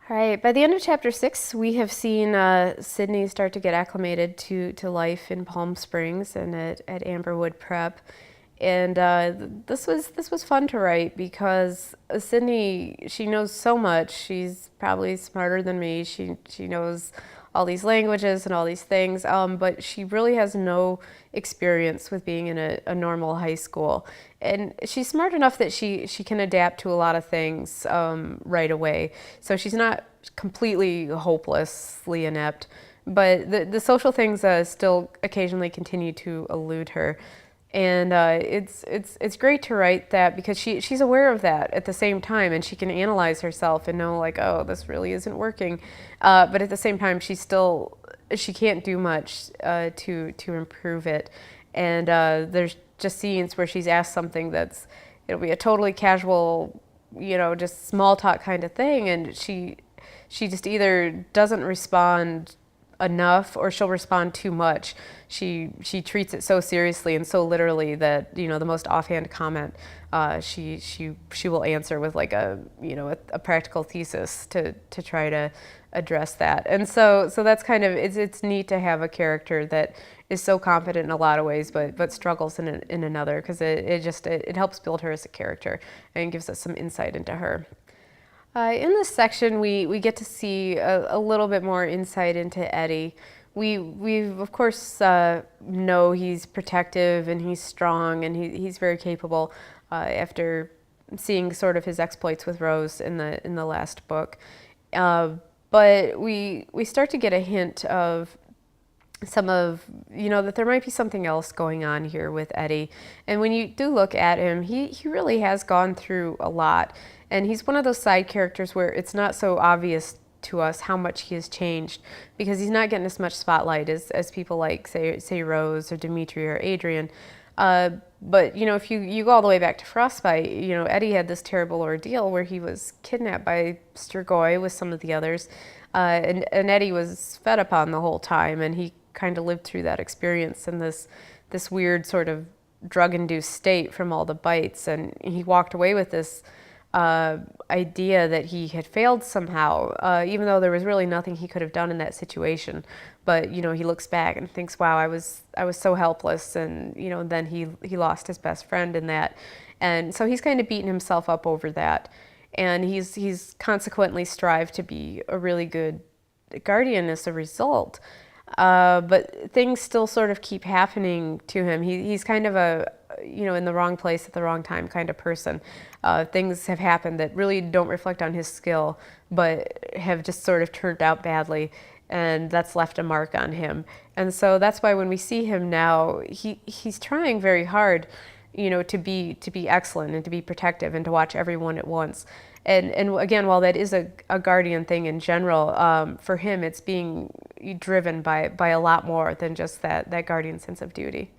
All right, by the end of chapter 6, we have seen Sydney start to get acclimated to life in Palm Springs and at Amberwood Prep. And this was fun to write because Sydney, she knows so much. She's probably smarter than me. She knows all these languages and all these things, but she really has no experience with being in a normal high school. And she's smart enough that she can adapt to a lot of things right away. So she's not completely hopelessly inept, but the social things still occasionally continue to elude her. And it's great to write that because she's aware of that at the same time, and she can analyze herself and know like, oh, this really isn't working. But at the same time, she can't do much to improve it. And there's just scenes where she's asked something it'll be a totally casual, just small talk kind of thing, and she just either doesn't respond enough or she'll respond too much. She treats it so seriously and so literally that the most offhand comment she will answer with like a practical thesis to try to address that. And so that's kind of it's neat to have a character that is so competent in a lot of ways but struggles in another, because it helps build her as a character and gives us some insight into her. In this section, we get to see a little bit more insight into Eddie. We of course know he's protective and he's strong and he's very capable after seeing sort of his exploits with Rose in the last book. But we start to get a hint of some of, that there might be something else going on here with Eddie. And when you do look at him, he really has gone through a lot. And he's one of those side characters where it's not so obvious to us how much he has changed, because he's not getting as much spotlight as people like, say Rose or Dimitri or Adrian. But, if you go all the way back to Frostbite, Eddie had this terrible ordeal where he was kidnapped by Sturgoy with some of the others. And Eddie was fed upon the whole time, and he kind of lived through that experience in this weird sort of drug-induced state from all the bites. And he walked away with this idea that he had failed somehow, even though there was really nothing he could have done in that situation. But he looks back and thinks, "Wow, I was so helpless," and then he lost his best friend in that, and so he's kind of beaten himself up over that, and he's consequently strived to be a really good guardian as a result. But things still sort of keep happening to him. He's kind of a, in the wrong place at the wrong time kind of person. Things have happened that really don't reflect on his skill, but have just sort of turned out badly, and that's left a mark on him. And so that's why when we see him now, he's trying very hard, to be excellent and to be protective and to watch everyone at once. And again, while that is a guardian thing in general, for him it's being driven by a lot more than just that guardian sense of duty.